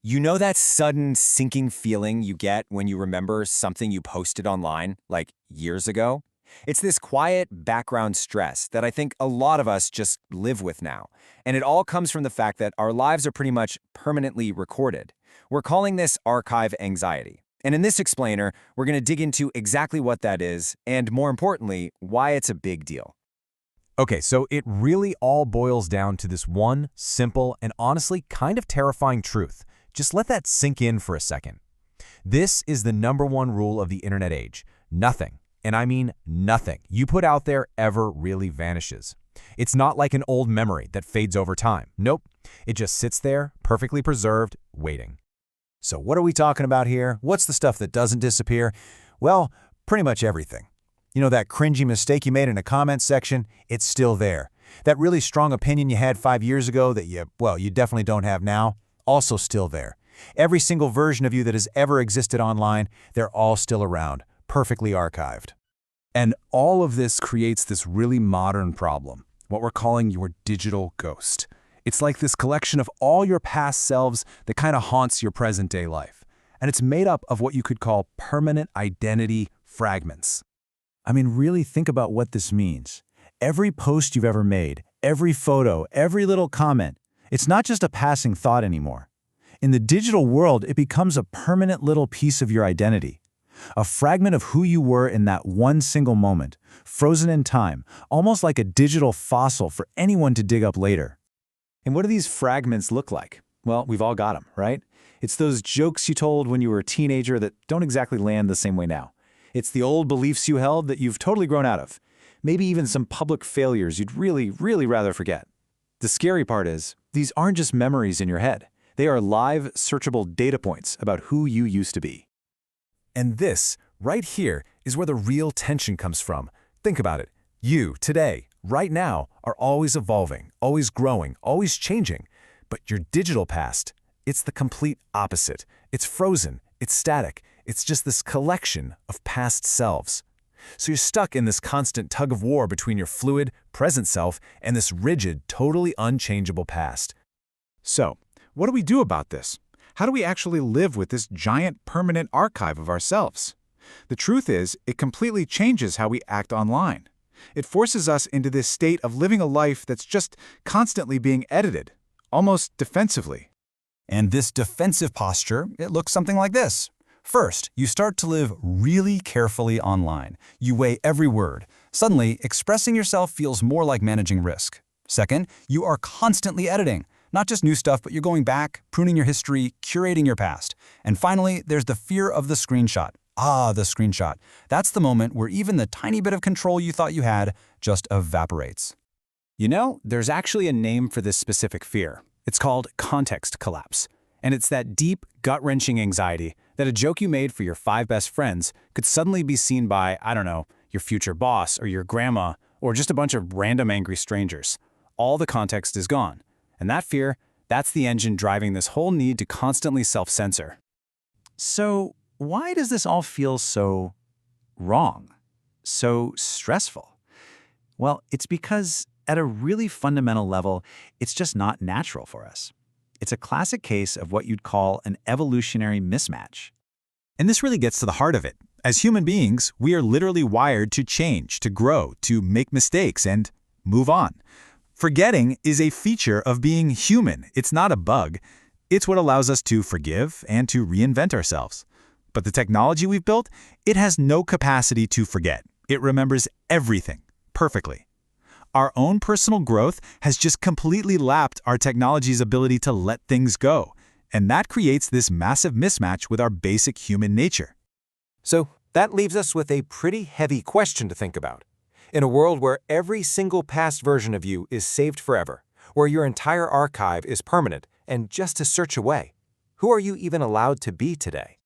You know that sudden sinking feeling you get when you remember something you posted online, like years ago? It's this quiet background stress that I think a lot of us just live with now. And it all comes from the fact that our lives are pretty much permanently recorded. We're calling this archive anxiety. And in this explainer, we're going to dig into exactly what that is, and more importantly, why it's a big deal. Okay, so it really all boils down to this one simple and honestly kind of terrifying truth. Just let that sink in for a second. This is the #1 rule of the internet age. Nothing, and I mean nothing, you put out there ever really vanishes. It's not like an old memory that fades over time. Nope, it just sits there, perfectly preserved, waiting. So what are we talking about here? What's the stuff that doesn't disappear? Well, pretty much everything. You know that cringy mistake you made in a comment section? It's still there. That really strong opinion you had 5 years ago that you definitely don't have now? Also still there. Every single version of you that has ever existed online, they're all still around, perfectly archived. And all of this creates this really modern problem, what we're calling your digital ghost. It's like this collection of all your past selves that kind of haunts your present-day life. And it's made up of what you could call permanent identity fragments. I mean, really think about what this means. Every post you've ever made, every photo, every little comment, it's not just a passing thought anymore. In the digital world, it becomes a permanent little piece of your identity. A fragment of who you were in that one single moment, frozen in time, almost like a digital fossil for anyone to dig up later. And what do these fragments look like? Well, we've all got them, right? It's those jokes you told when you were a teenager that don't exactly land the same way now. It's the old beliefs you held that you've totally grown out of. Maybe even some public failures you'd really, really rather forget. The scary part is, these aren't just memories in your head. They are live, searchable data points about who you used to be. And this, right here, is where the real tension comes from. Think about it. You, today, right now, are always evolving, always growing, always changing. But your digital past, it's the complete opposite. It's frozen, it's static, it's just this collection of past selves. So you're stuck in this constant tug of war between your fluid, present self and this rigid, totally unchangeable past. So, what do we do about this? How do we actually live with this giant permanent archive of ourselves? The truth is, it completely changes how we act online. It forces us into this state of living a life that's just constantly being edited, almost defensively. And this defensive posture, it looks something like this. First, you start to live really carefully online. You weigh every word. Suddenly, expressing yourself feels more like managing risk. Second, you are constantly editing. Not just new stuff, but you're going back, pruning your history, curating your past. And finally, there's the fear of the screenshot. The screenshot. That's the moment where even the tiny bit of control you thought you had just evaporates. You know, there's actually a name for this specific fear. It's called context collapse. And it's that deep, gut-wrenching anxiety that a joke you made for your 5 best friends could suddenly be seen by, I don't know, your future boss or your grandma or just a bunch of random angry strangers. All the context is gone. And that fear, that's the engine driving this whole need to constantly self-censor. So, why does this all feel so wrong, so stressful? Well, it's because at a really fundamental level, it's just not natural for us. It's a classic case of what you'd call an evolutionary mismatch. And this really gets to the heart of it. As human beings, we are literally wired to change, to grow, to make mistakes, and move on. Forgetting is a feature of being human. It's not a bug. It's what allows us to forgive and to reinvent ourselves. But the technology we've built, it has no capacity to forget. It remembers everything perfectly. Our own personal growth has just completely lapped our technology's ability to let things go. And that creates this massive mismatch with our basic human nature. So that leaves us with a pretty heavy question to think about. In a world where every single past version of you is saved forever, where your entire archive is permanent and just a search away, who are you even allowed to be today?